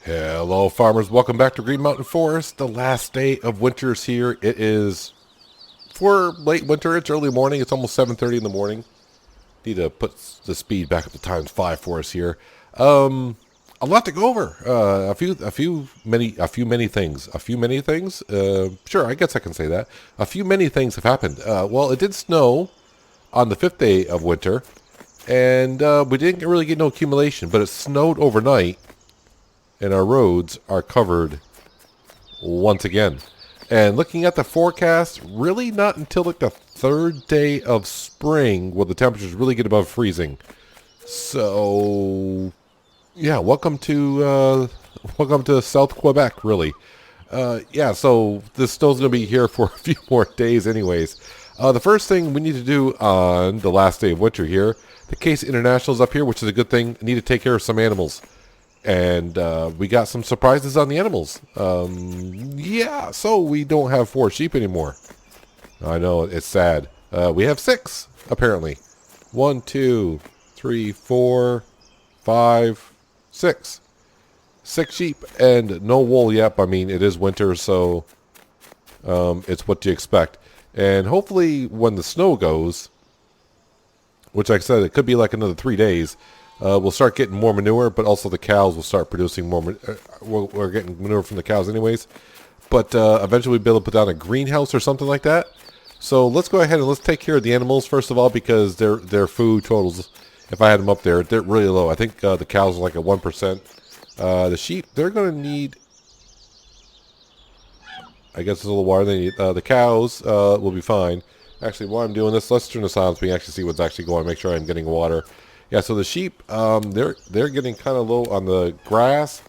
Hello farmers, welcome back to Green Mountain Forest. The last day of winter is here. It is, for late winter, it's early morning. It's almost 7:30 in the morning. Need to put the speed back up to ×5 for us here. A lot to go over. Many things. Sure, I guess I can say that. Many things have happened. Well, it did snow on the 5th day of winter, and we didn't really get no accumulation, but it snowed overnight, and our roads are covered once again. And looking at the forecast, really not until like the 3rd day of spring will the temperatures really get above freezing. So, yeah, welcome to South Quebec, really. So this snow's going to be here for a few more days anyways. The first thing we need to do on the last day of winter here, the Case International's up here, which is a good thing. Need to take care of some animals. And we got some surprises on the animals. So we don't have 4 sheep anymore. I know, it's sad. We have 6, apparently. 1, 2, 3, 4, 5, 6. 6 sheep, and no wool yet. I mean, it is winter, so it's what you expect. And hopefully when the snow goes, which like I said, it could be like another 3 days, we'll start getting more manure, but also the cows will start producing more. We're getting manure from the cows anyways. But eventually we'll be able to put down a greenhouse or something like that. So let's go ahead and let's take care of the animals first of all, because their food totals, if I had them up there, they're really low. I think the cows are like at 1%. The sheep, they're going to need, I guess, a little water. They need, the cows will be fine. Actually, while I'm doing this, let's turn this on so we can actually see what's actually going on. Make sure I'm getting water. Yeah, so the sheep, they're getting kind of low on the grass.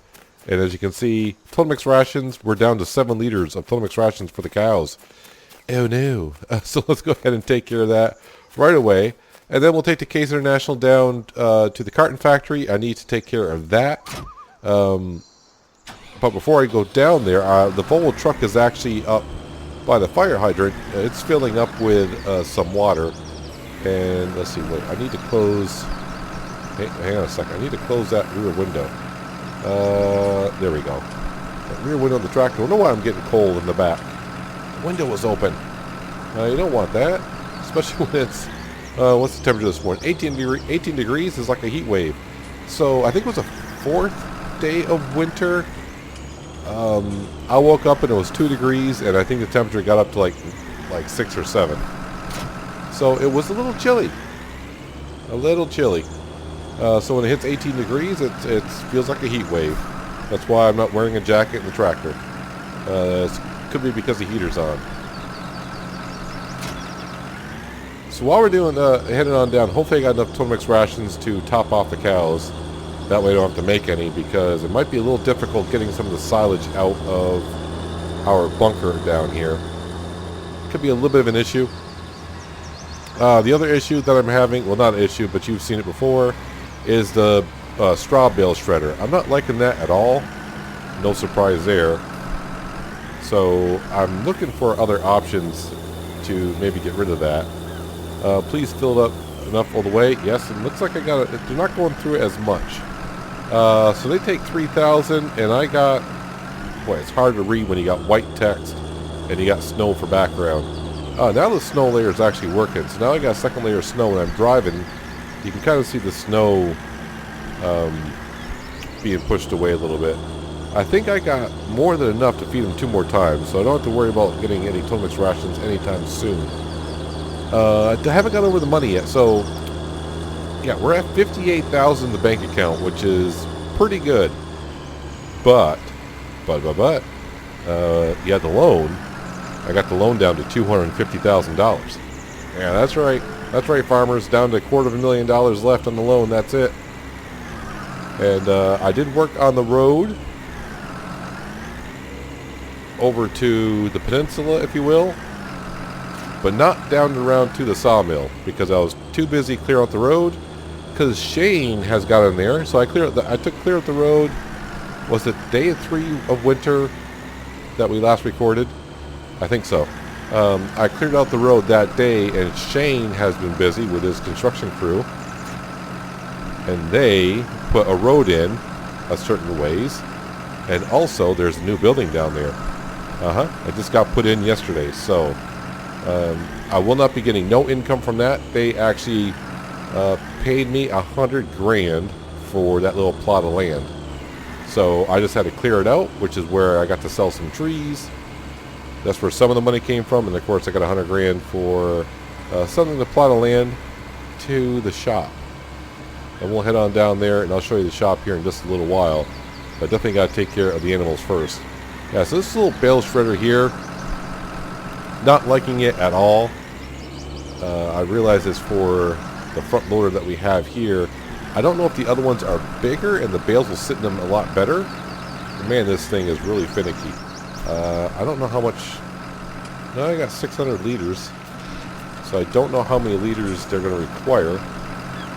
And as you can see, Total Mix rations, we're down to 7 liters of Total Mix rations for the cows. Oh no. So let's go ahead and take care of that right away. And then we'll take the Case International down to the carton factory. I need to take care of that. But before I go down there, the Volvo truck is actually up by the fire hydrant. It's filling up with some water. And let's see, wait, I need to close... Hey, hang on a second. I need to close that rear window. There we go. That rear window of the tractor. I don't know why I'm getting cold in the back. The window was open. You don't want that. Especially when it's... what's the temperature this morning? 18 degrees is like a heat wave. So I think it was the 4th day of winter. I woke up and it was 2 degrees. And I think the temperature got up to like 6 or 7. So it was a little chilly. So when it hits 18 degrees, it feels like a heat wave. That's why I'm not wearing a jacket in the tractor. It could be because the heater's on. So while we're doing heading on down, hopefully I got enough Total Mix rations to top off the cows. That way I don't have to make any, because it might be a little difficult getting some of the silage out of our bunker down here. Could be a little bit of an issue. The other issue that I'm having, well, not an issue, but you've seen it before, is the straw bale shredder. I'm not liking that at all. No surprise there. So I'm looking for other options to maybe get rid of that. Please fill it up enough all the way. Yes, it looks like I got it. They're not going through it as much. So they take 3,000, and I got, boy, it's hard to read when you got white text and you got snow for background. Now the snow layer is actually working. So now I got a second layer of snow when I'm driving. You can kind of see the snow being pushed away a little bit. I think I got more than enough to feed them 2 more times, so I don't have to worry about getting any Total Mix rations anytime soon. I haven't got over the money yet, so yeah, we're at 58,000 in the bank account, which is pretty good. But yeah, the loan. I got the loan down to $250,000. Yeah, that's right. That's right, farmers. Down to $250,000 left on the loan. That's it. And I did work on the road over to the peninsula, if you will, but not down and around to the sawmill, because I was too busy clearing out the road. Because Shane has got in there, so I took clear out the road. Was it day 3 of winter that we last recorded? I think so. I cleared out the road that day, and Shane has been busy with his construction crew, and they put a road in a certain ways, And also, there's a new building down there. It just got put in yesterday, so I will not be getting no income from that. They actually paid me $100,000 for that little plot of land. So I just had to clear it out, which is where I got to sell some trees. That's where some of the money came from, and of course I got $100,000 for selling the plot of land to the shop. And we'll head on down there, and I'll show you the shop here in just a little while. But definitely got to take care of the animals first. Yeah, so this little bale shredder here, not liking it at all. I realize it's for the front loader that we have here. I don't know if the other ones are bigger and the bales will sit in them a lot better. But man, this thing is really finicky. I don't know how much. No, I got 600 liters. So I don't know how many liters they're going to require.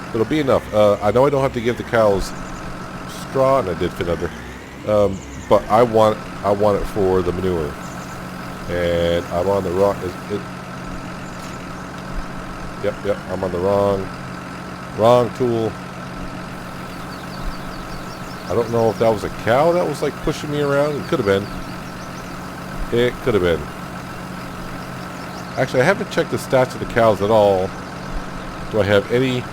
But it'll be enough. I know I don't have to give the cows straw, and I did fit under. But I want it for the manure. And I'm on the wrong. Yep. I'm on the wrong tool. I don't know if that was a cow that was like pushing me around. It could have been. It could have been. Actually, I haven't checked the stats of the cows at all. Do I have any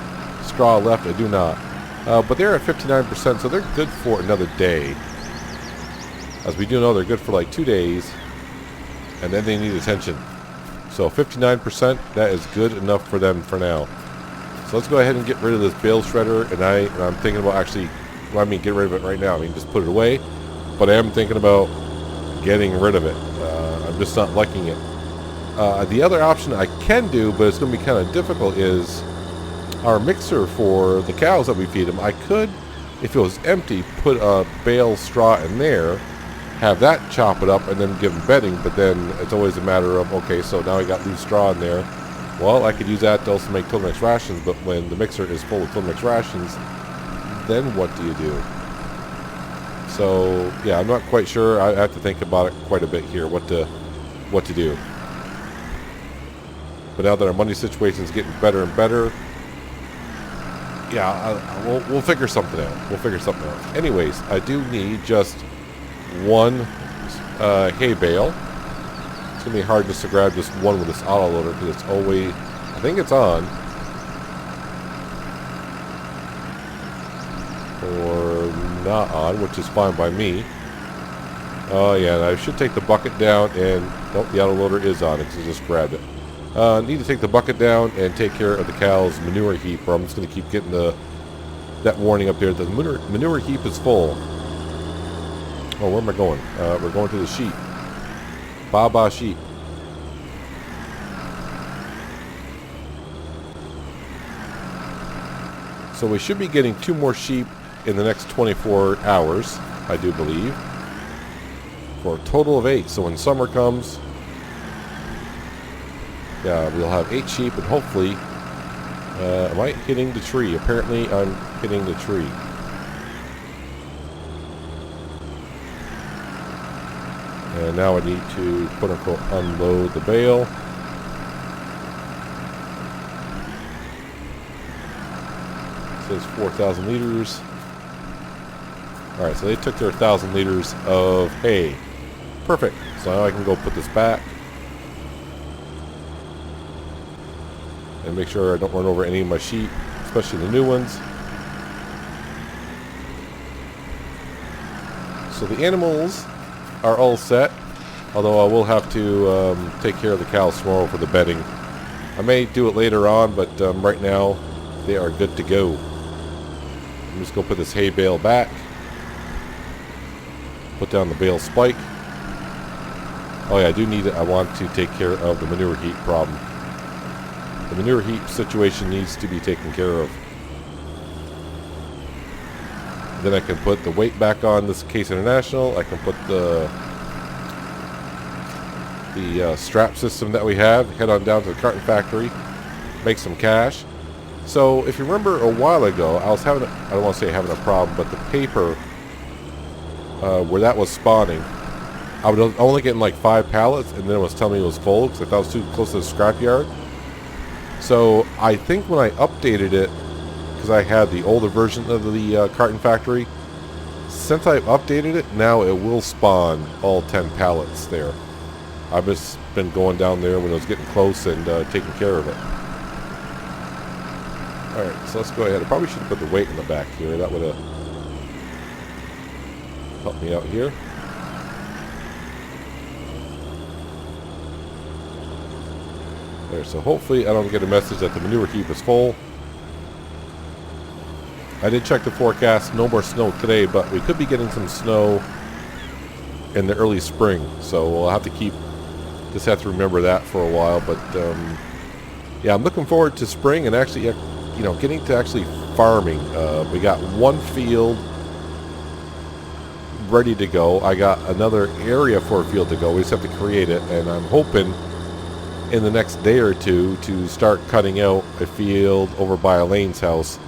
straw left? I do not. But they're at 59%, so they're good for another day. As we do know, they're good for like 2 days, and then they need attention. So 59%, that is good enough for them for now. So let's go ahead and get rid of this bale shredder, and I'm thinking about actually, well, I mean, get rid of it right now. I mean, just put it away, but I am thinking about getting rid of it. I'm just not liking it. The other option I can do, but it's going to be kind of difficult, is our mixer for the cows that we feed them. I could, if it was empty, put a bale straw in there, have that chop it up, and then give them bedding. But then it's always a matter of, okay, so now I got loose straw in there. Well, I could use that to also make Tilmix rations, but when the mixer is full of Tilmix rations, then what do you do? So yeah, I'm not quite sure. I have to think about it quite a bit here, what to do. But now that our money situation is getting better and better, yeah, we'll figure something out. We'll figure something out. Anyways, I do need just one hay bale. It's gonna be hard just to grab just one with this auto loader because it's always, I think it's on, or not on, which is fine by me. Oh yeah, and I should take the bucket down, and nope, the auto loader is on because I just grabbed it. Need to take the bucket down and take care of the cow's manure heap, or I'm just going to keep getting that warning up there. The manure heap is full. Oh, where am I going? We're going to the sheep. Baba sheep. So we should be getting 2 more sheep in the next 24 hours, I do believe, for a total of 8. So when summer comes, yeah, we'll have 8 sheep, and hopefully, am I hitting the tree? Apparently, I'm hitting the tree. And now I need to, quote unquote, unload the bale. It says 4,000 liters. Alright, so they took their 1,000 liters of hay. Perfect. So now I can go put this back. And make sure I don't run over any of my sheep, especially the new ones. So the animals are all set, although I will have to take care of the cows tomorrow for the bedding. I may do it later on, but right now they are good to go. I'm just going to put this hay bale back, put down the bale spike. Oh yeah, I do need it. I want to take care of the manure heap problem. The manure heap situation needs to be taken care of. Then I can put the weight back on this Case International. I can put the strap system that we have, head on down to the carton factory, make some cash. So if you remember a while ago, I was having, I don't want to say having a problem, but the paper where that was spawning, I was only getting like 5 pallets, and then it was telling me it was full because I thought it was too close to the scrapyard. So I think when I updated it, because I had the older version of the carton factory, Since I've updated it, now it will spawn all 10 pallets there. I've just been going down there when it was getting close and taking care of it. Alright, so let's go ahead. I probably should have put the weight in the back here. That would have helped me out here. There, so hopefully I don't get a message that the manure heap is full. I did check the forecast, no more snow today, but we could be getting some snow in the early spring. So we'll have to just have to remember that for a while. But yeah, I'm looking forward to spring and actually, you know, getting to actually farming. We got one field ready to go. I got another area for a field to go. We just have to create it, and I'm hoping in the next day or two to start cutting out a field over by Elaine's house.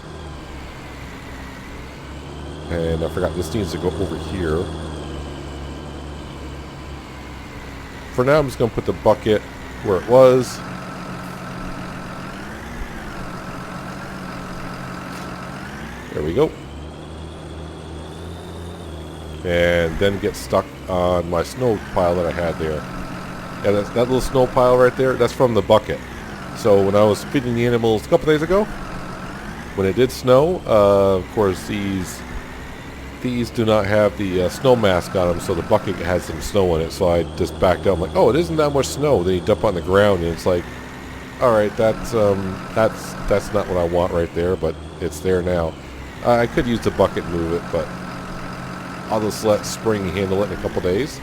And I forgot, this needs to go over here. For now, I'm just going to put the bucket where it was. There we go. And then get stuck on my snow pile that I had there. And that little snow pile right there, that's from the bucket. So when I was feeding the animals a couple days ago, when it did snow, of course these do not have the snow mask on them, so the bucket has some snow in it. So I just backed up. I'm like, oh, it isn't that much snow. Then you dump on the ground, and it's like, all right, that's not what I want right there, but it's there now. I could use the bucket and move it, but I'll just let spring handle it in a couple days.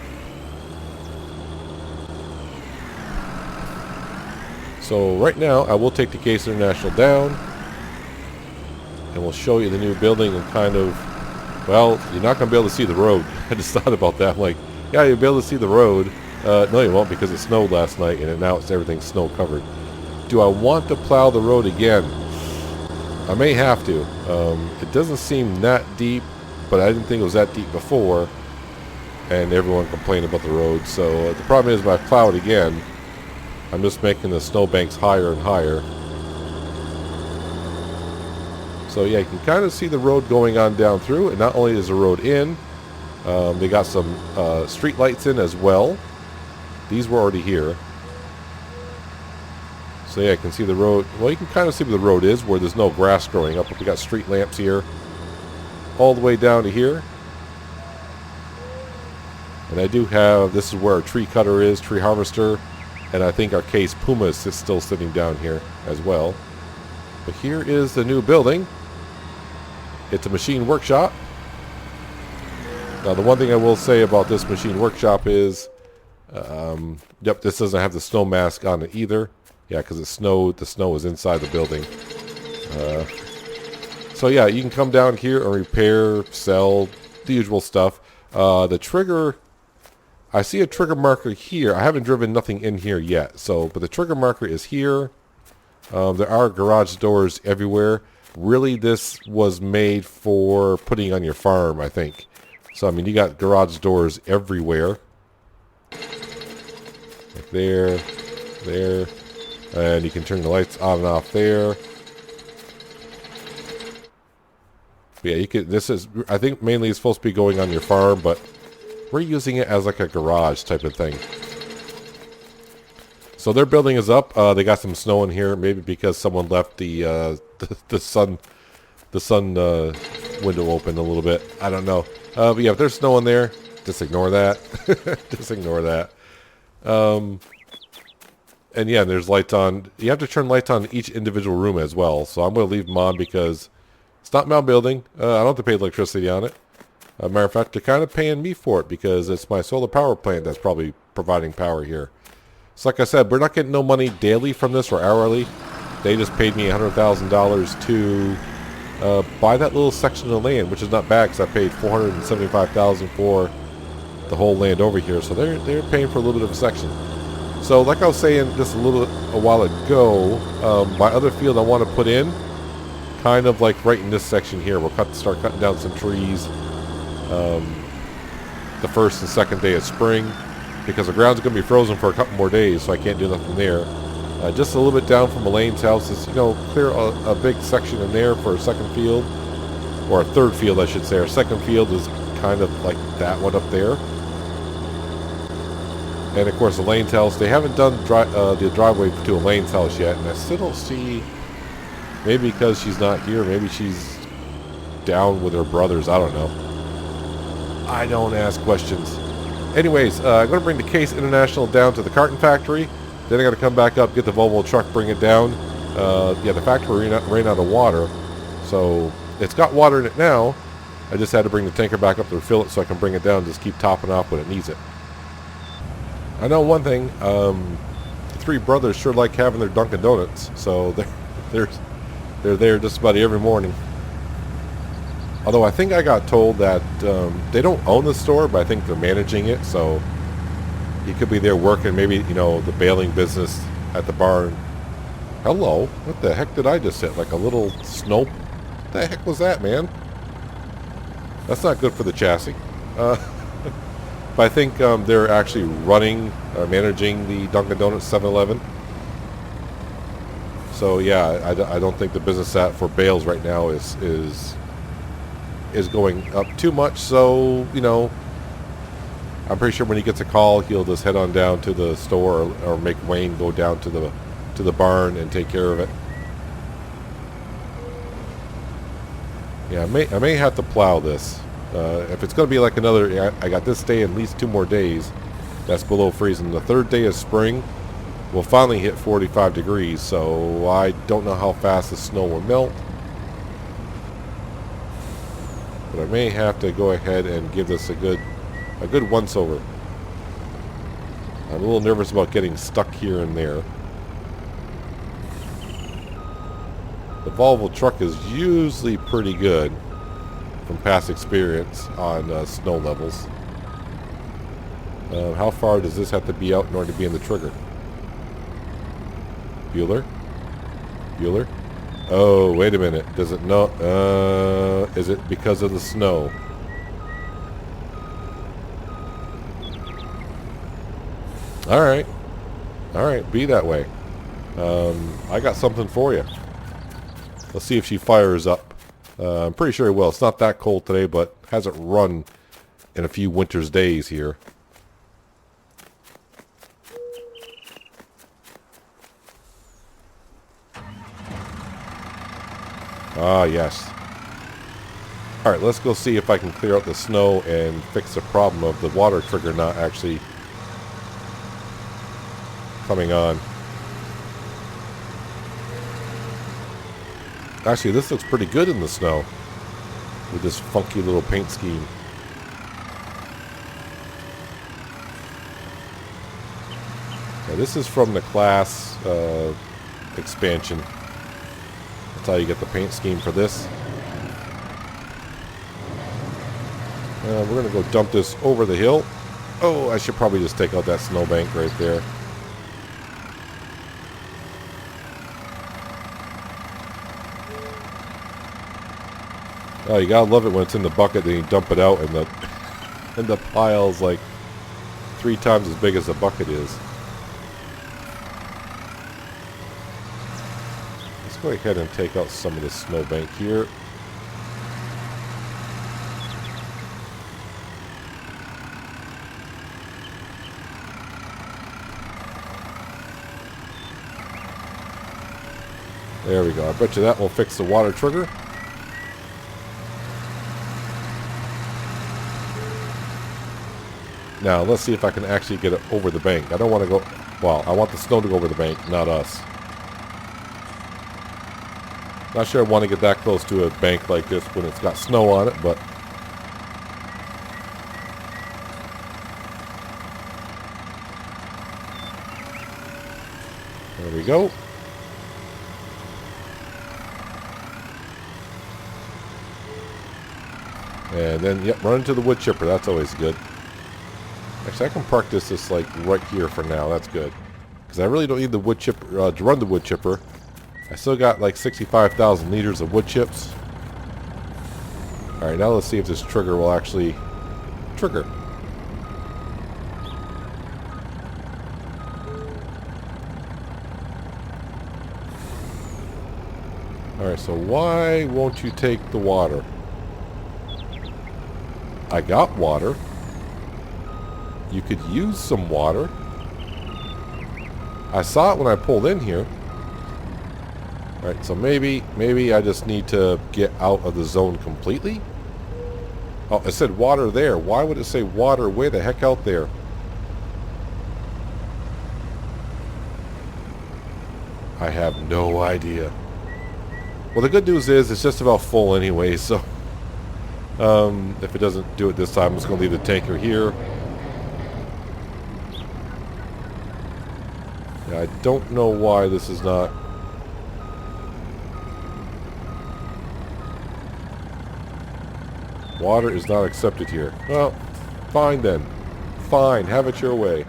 So right now, I will take the Case International down, and we'll show you the new building and kind of. Well, you're not going to be able to see the road. I just thought about that. I'm like, yeah, you'll be able to see the road. No, you won't, because it snowed last night, and now everything's snow covered. Do I want to plow the road again? I may have to. It doesn't seem that deep, but I didn't think it was that deep before, and everyone complained about the road. So the problem is, if I plow it again, I'm just making the snowbanks higher and higher. So yeah, you can kind of see the road going on down through, and not only is the road in, they got some street lights in as well. These were already here. So yeah, you can see the road. Well, you can kind of see where the road is, where there's no grass growing up. But we got street lamps here, all the way down to here. And I do have, this is where our tree cutter is, tree harvester, and I think our Case Puma is still sitting down here as well. But here is the new building. It's a machine workshop. Now, the one thing I will say about this machine workshop is, yep, this doesn't have the snow mask on it either. Yeah, because it snowed. The snow is inside the building. So yeah, you can come down here and repair, sell, the usual stuff. The trigger, I see a trigger marker here. I haven't driven nothing in here yet. So, but the trigger marker is here. There are garage doors everywhere. Really, this was made for putting on your farm, I think. So, I mean, you got garage doors everywhere. Like there, there. And you can turn the lights on and off there. But yeah, you could, this is, I think mainly it's supposed to be going on your farm, but we're using it as like a garage type of thing. So their building is up. They got some snow in here, maybe because someone left the sun window open a little bit. I don't know. But yeah, if there's snow in there, just ignore that. Just ignore that. And yeah, there's lights on. You have to turn lights on in each individual room as well. So I'm going to leave them on because it's not my building. I don't have to pay electricity on it. Matter of fact, they're kind of paying me for it because it's my solar power plant that's probably providing power here. So like I said, we're not getting no money daily from this or hourly. They just paid me $100,000 to buy that little section of land, which is not bad because I paid $475,000 for the whole land over here. So they're paying for a little bit of a section. So like I was saying just a while ago, my other field I want to put in, kind of like right in this section here. We'll start cutting down some trees the first and second day of spring, because the ground's going to be frozen for a couple more days, so I can't do nothing there. Just a little bit down from Elaine's house is, clear a big section in there for a second field, or a third field, I should say. Our second field is kind of like that one up there. And of course, Elaine's house. They haven't done the driveway to Elaine's house yet, and I still don't see. Maybe because she's not here. Maybe she's down with her brothers. I don't know. I don't ask questions. Anyways, I'm going to bring the Case International down to the carton factory. Then I got to come back up, get the Volvo truck, bring it down. Yeah, the factory ran out of water, so it's got water in it now. I just had to bring the tanker back up to refill it so I can bring it down and just keep topping off when it needs it. I know one thing. The three brothers sure like having their Dunkin' Donuts, so they're there just about every morning. Although I think I got told that they don't own the store, but I think they're managing it, so he could be there working, maybe, you know, the baling business at the barn. Hello, what the heck did I just hit? Like a little snow? What the heck was that, man? That's not good for the chassis. But I think they're actually running, managing the Dunkin' Donuts 7-Eleven. So yeah, I don't think the business for bales right now is going up too much. So, you know, I'm pretty sure when he gets a call, he'll just head on down to the store or make Wayne go down to the barn and take care of it. Yeah, I may have to plow this. If it's going to be like another, I got this day and at least 2 more days that's below freezing. The third day of spring will finally hit 45 degrees, so I don't know how fast the snow will melt. But I may have to go ahead and give this a good once over. I'm a little nervous about getting stuck here and there. The Volvo truck is usually pretty good from past experience on snow levels. How far does this have to be out in order to be in the trigger? Bueller? Bueller? Oh, wait a minute. Does it know? Is it because of the snow? Alright. Alright, be that way. I got something for you. Let's see if she fires up. I'm pretty sure it will. It's not that cold today, but hasn't run in a few winter's days here. Ah, yes. Alright, let's go see if I can clear out the snow and fix the problem of the water trigger not actually coming on. Actually, this looks pretty good in the snow with this funky little paint scheme. Now, this is from the class expansion. That's how you get the paint scheme for this. We're going to go dump this over the hill. Oh, I should probably just take out that snowbank right there. Oh, you gotta love it when it's in the bucket, then you dump it out and the pile's like 3 times as big as the bucket is. Let's go ahead and take out some of the snowbank here. There we go. I bet you that will fix the water trigger. Now, let's see if I can actually get it over the bank. I don't want to go... Well, I want the snow to go over the bank, not us. Not sure I want to get that close to a bank like this when it's got snow on it, but... There we go. And then, yep, run into the wood chipper. That's always good. Actually, I can park this just like right here for now. That's good. Because I really don't need the wood chipper to run the wood chipper. I still got like 65,000 liters of wood chips. Alright, now let's see if this trigger will actually trigger. Alright, so why won't you take the water? I got water. You could use some water. I saw it when I pulled in here. Alright, so maybe I just need to get out of the zone completely. Oh, it said water there. Why would it say water way the heck out there? I have no idea. Well, the good news is it's just about full anyway, so if it doesn't do it this time, I'm just going to leave the tanker here. Yeah, I don't know why this is not... Water is not accepted here. Well, fine then. Fine, have it your way.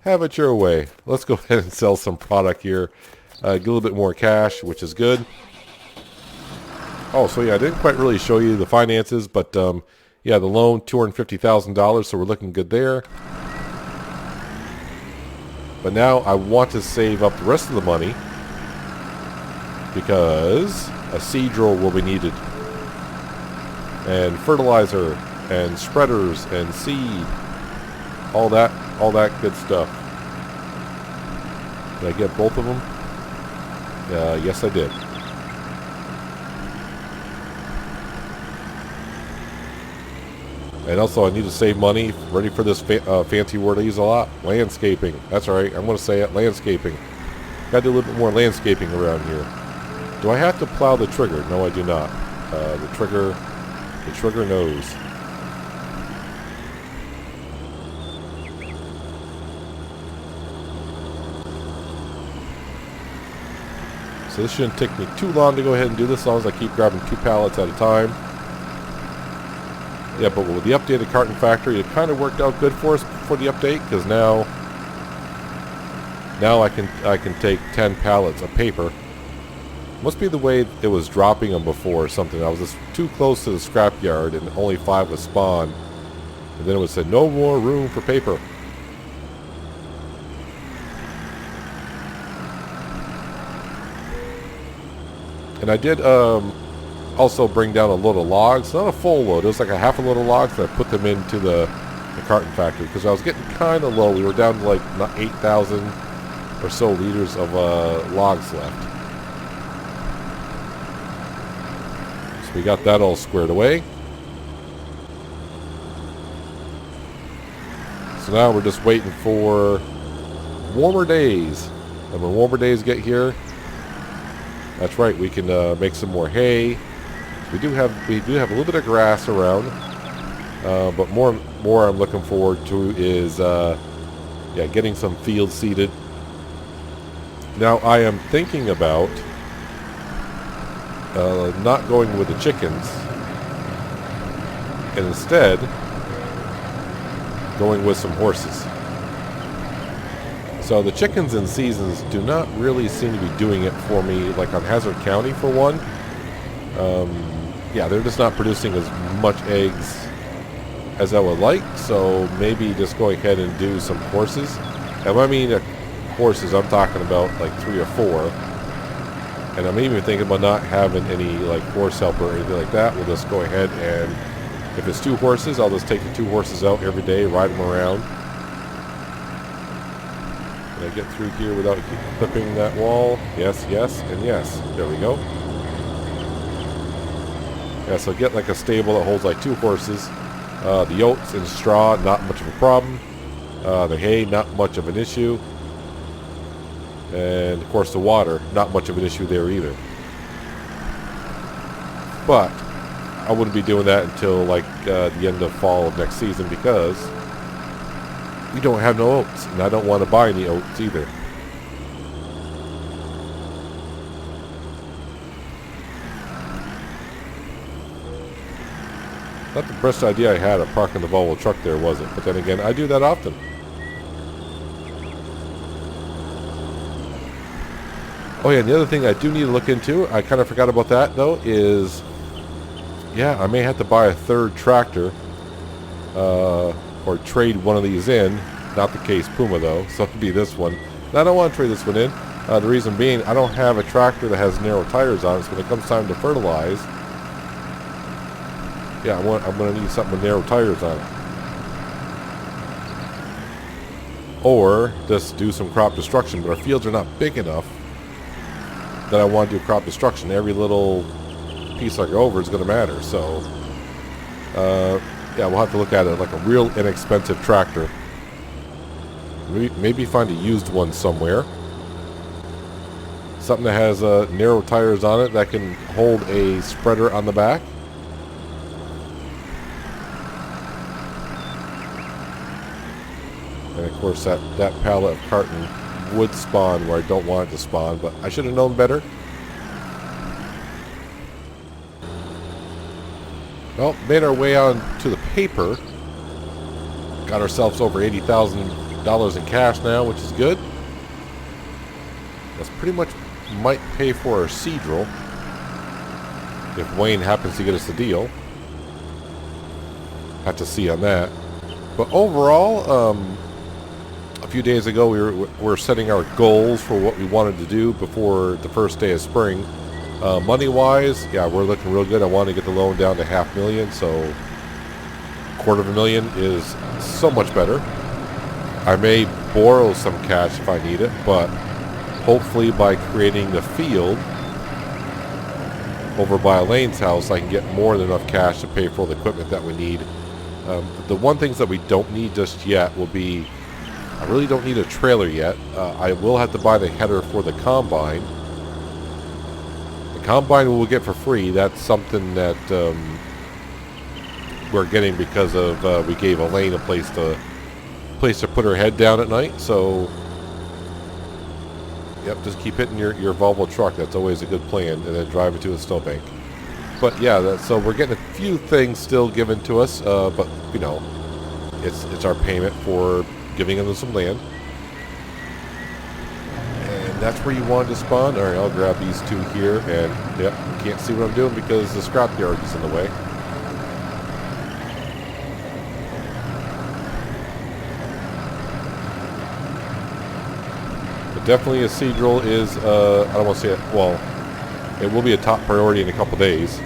Have it your way. Let's go ahead and sell some product here. Get a little bit more cash, which is good. Oh, so yeah, I didn't quite really show you the finances, but yeah, the loan, $250,000, so we're looking good there. But now I want to save up the rest of the money because a seed drill will be needed. And fertilizer and spreaders and seed. All that good stuff. Did I get both of them? Yes, I did. And also, I need to save money. Ready for this fancy word I use a lot? Landscaping. That's right. I'm going to say it. Landscaping. Got to do a little bit more landscaping around here. Do I have to plow the trigger? No, I do not. The trigger knows. So this shouldn't take me too long to go ahead and do this, as long as I keep grabbing 2 pallets at a time. Yeah, but with the updated carton factory, it kind of worked out good for us for the update, because now I can take 10 pallets of paper. Must be the way it was dropping them before or something. I was just too close to the scrapyard, and only 5 would spawn, and then it would say no more room for paper. And I did also bring down a load of logs. Not a full load. It was like a half a load of logs, and I put them into the carton factory because I was getting kind of low. We were down to like 8,000 or so liters of logs left. So we got that all squared away. So now we're just waiting for warmer days. And when warmer days get here, that's right, we can make some more hay. We do have a little bit of grass around, but more I'm looking forward to is yeah, getting some fields seeded. Now I am thinking about not going with the chickens, and instead going with some horses. So the chickens in seasons do not really seem to be doing it for me, like on Hazard County for one. Yeah, they're just not producing as much eggs as I would like, so maybe just go ahead and do some horses. And when I mean horses, I'm talking about like 3 or 4. And I'm even thinking about not having any like horse helper or anything like that. We'll just go ahead and, if it's 2 horses, I'll just take the 2 horses out every day, ride them around. Can I get through here without clipping that wall? Yes, yes, and yes. There we go. Yeah, so get like a stable that holds like 2 horses. The oats and straw, not much of a problem. The hay, not much of an issue. And of course the water, not much of an issue there either. But I wouldn't be doing that until like the end of fall of next season, because we don't have no oats, and I don't want to buy any oats either. Not the best idea I had of parking the Volvo truck there, was it? But then again, I do that often. Oh yeah, and the other thing I do need to look into, I kind of forgot about that though, is, yeah, I may have to buy a 3rd tractor, or trade one of these in. Not the case Puma though, so it'll be this one. Now, I don't want to trade this one in. The reason being, I don't have a tractor that has narrow tires on it, so when it comes time to fertilize, Yeah, I'm gonna need something with narrow tires on it. Or just do some crop destruction, but our fields are not big enough that I want to do crop destruction. Every little piece I go over is going to matter. So, yeah, we'll have to look at it like a real inexpensive tractor. Maybe find a used one somewhere. Something that has narrow tires on it that can hold a spreader on the back. And of course that pallet of carton would spawn where I don't want it to spawn, but I should have known better. Well, made our way on to the paper. Got ourselves over $80,000 in cash now, which is good. That's pretty much might pay for our seed drill if Wayne happens to get us the deal. Have to see on that. But overall, a few days ago we were setting our goals for what we wanted to do before the first day of spring. Money wise, yeah, we're looking real good. I want to get the loan down to $500,000, so $250,000 is so much better. I may borrow some cash if I need it, but hopefully by creating the field over by Elaine's house, I can get more than enough cash to pay for all the equipment that we need. The one things that we don't need just yet will be, I really don't need a trailer yet. I will have to buy the header for the combine. The combine we'll get for free. That's something that we're getting because of we gave Elaine a place to put her head down at night. So, yep, just keep hitting your Volvo truck. That's always a good plan, and then drive it to a snowbank. But yeah, so we're getting a few things still given to us, but you know, it's our payment for giving them some land. And that's where you wanted to spawn. All right, I'll grab these two here, and yep, you can't see what I'm doing because the scrapyard is in the way. But definitely a seed drill is, I don't want to say it, well, it will be a top priority in a couple days.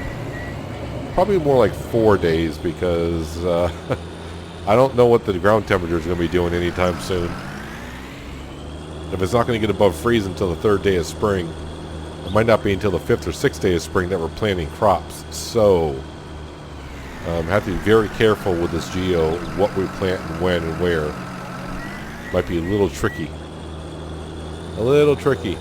Probably more like 4 days because I don't know what the ground temperature is going to be doing anytime soon. If it's not going to get above freeze until the 3rd day of spring, it might not be until the 5th or 6th day of spring that we're planting crops. So, have to be very careful with this geo, what we plant and when and where. Might be a little tricky. A little tricky.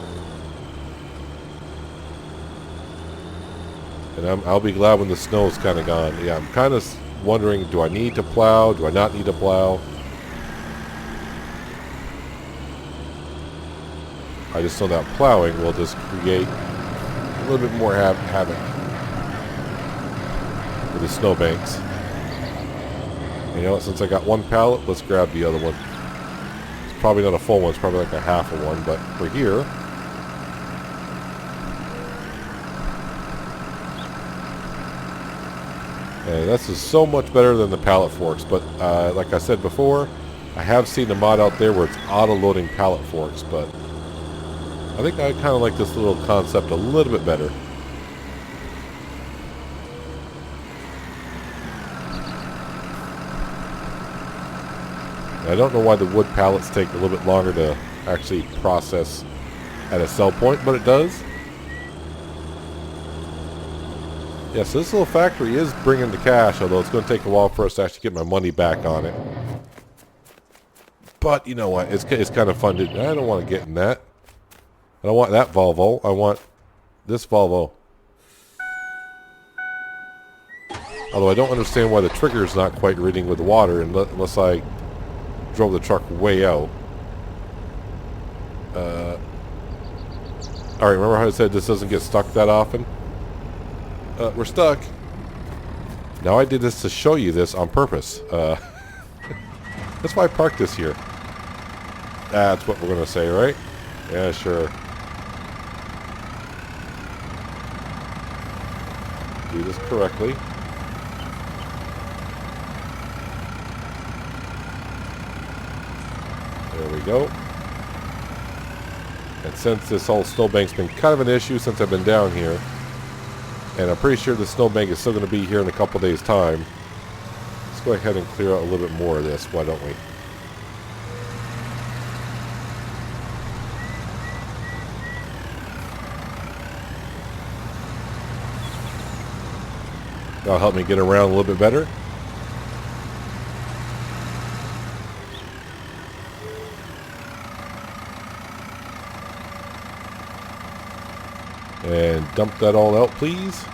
And I'll be glad when the snow's kind of gone. Yeah, I'm kind of wondering, do I need to plow? Do I not need to plow? I just know that plowing will just create a little bit more havoc with the snowbanks. You know what, since I got one pallet, let's grab the other one. It's probably not a full one, it's probably like a half of one, but we're here. And this is so much better than the pallet forks, but like I said before, I have seen a mod out there where it's auto-loading pallet forks, but I think I kind of like this little concept a little bit better. I don't know why the wood pallets take a little bit longer to actually process at a sell point, but it does. Yeah, so this little factory is bringing the cash, although it's going to take a while for us to actually get my money back on it. But you know what? It's kind of fun to... I don't want to get in that. I don't want that Volvo. I want this Volvo. Although I don't understand why the trigger is not quite reading with the water unless I drove the truck way out. Alright, remember how I said this doesn't get stuck that often? We're stuck. Now I did this to show you this on purpose. That's why I parked this here. That's what we're going to say, right? Yeah, sure. Do this correctly. There we go. And since this whole snowbank's been kind of an issue since I've been down here, And I'm pretty sure the snowbank is still going to be here in a couple days' time. Let's go ahead and clear out a little bit more of this, why don't we? That'll help me get around a little bit better. And dump that all out, please.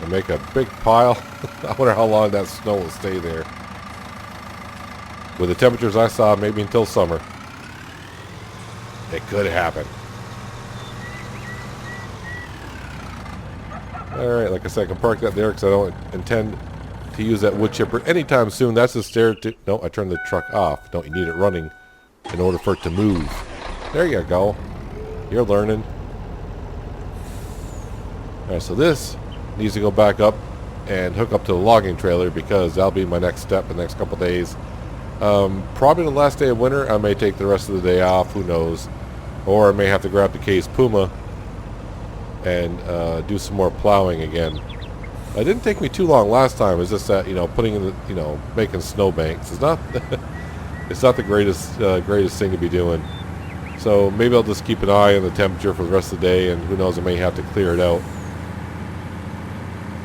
And make a big pile. I wonder how long that snow will stay there. With the temperatures I saw, maybe until summer. It could happen. Alright, like I said, I can park that there because I don't intend to use that wood chipper anytime soon. That's the stair to... No, I turned the truck off. No, you need it running in order for it to move. There you go. You're learning. Alright, so this needs to go back up and hook up to the logging trailer because that'll be my next step in the next couple days. Probably the last day of winter. I may take the rest of the day off. Who knows? Or I may have to grab the Case Puma and do some more plowing again. It didn't take me too long last time. It's just that, you know, putting in the, you know, making snowbanks is not it's not the greatest thing to be doing. So maybe I'll just keep an eye on the temperature for the rest of the day, and who knows, I may have to clear it out.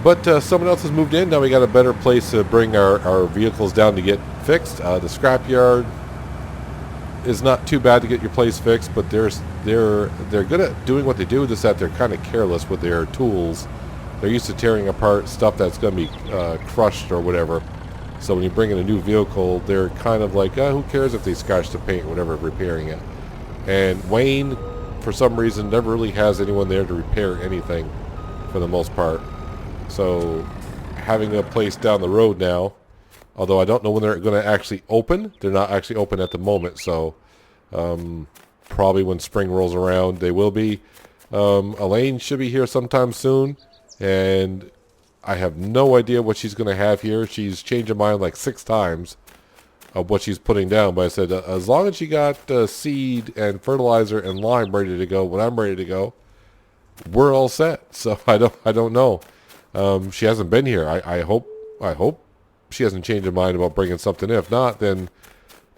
But someone else has moved in. Now we got a better place to bring our vehicles down to get fixed. The scrapyard is not too bad to get your place fixed, but they're good at doing what they do, just that they're kind of careless with their tools. They're used to tearing apart stuff that's going to be crushed or whatever. So when you bring in a new vehicle, they're kind of like, who cares if they scratch the paint or whatever, repairing it. And Wayne, for some reason, never really has anyone there to repair anything for the most part. So having a place down the road now, although I don't know when they're going to actually open. They're not actually open at the moment, so probably when spring rolls around, they will be. Elaine should be here sometime soon, and I have no idea what she's going to have here. She's changed her mind like 6 times of what she's putting down, but I said, as long as she got seed and fertilizer and lime ready to go when I'm ready to go, we're all set. So I don't know. She hasn't been here. I hope she hasn't changed her mind about bringing something in. If not, then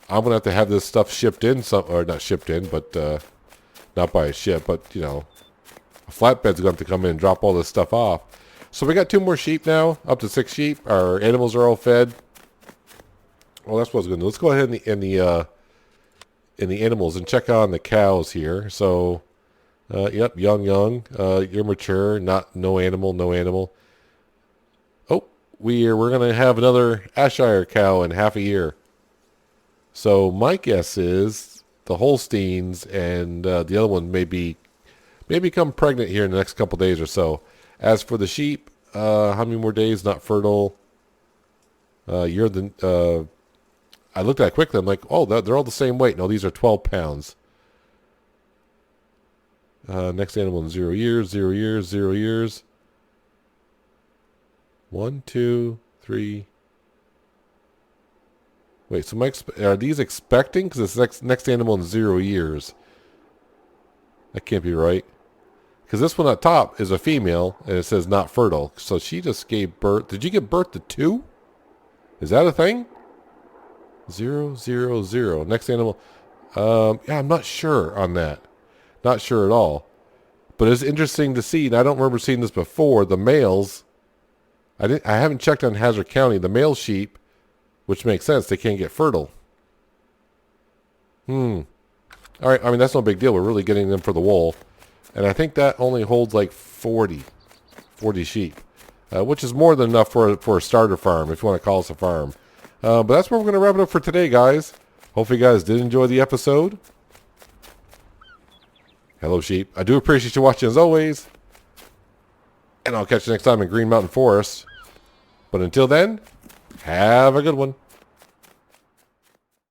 I'm gonna have this stuff shipped in, or not shipped in, but not by a ship, but you know, a flatbed's going to have to come in and drop all this stuff off. So we got 2 more sheep now, up to 6 sheep. Our animals are all fed. Well, that's what I was going to do. Let's go ahead in the animals and check on the cows here. So, yep, young, you're mature, no animal. Oh, we're going to have another Ayrshire cow in half a year. So my guess is the Holsteins and the other one may become pregnant here in the next couple days or so. As for the sheep, how many more days not fertile? I looked at it quickly. I'm like, oh, they're all the same weight. No, these are 12 pounds. Next animal in 0 years, 0 years, 0 years. 1, 2, 3. Wait, so are these expecting? Because it's next animal in 0 years. That can't be right. Because this one at top is a female, and it says not fertile. So she just gave birth. Did you give birth to 2? Is that a thing? 0, 0, 0. Next animal. Yeah, I'm not sure on that. Not sure at all. But it's interesting to see, and I don't remember seeing this before, the males. I haven't checked on Hazard County. The male sheep, which makes sense, they can't get fertile. All right, I mean, that's no big deal. We're really getting them for the wool. And I think that only holds like 40 sheep, which is more than enough for a starter farm, if you want to call us a farm. But that's where we're going to wrap it up for today, guys. Hopefully you guys did enjoy the episode. Hello, sheep. I do appreciate you watching as always. And I'll catch you next time in Green Mountain Forest. But until then, have a good one.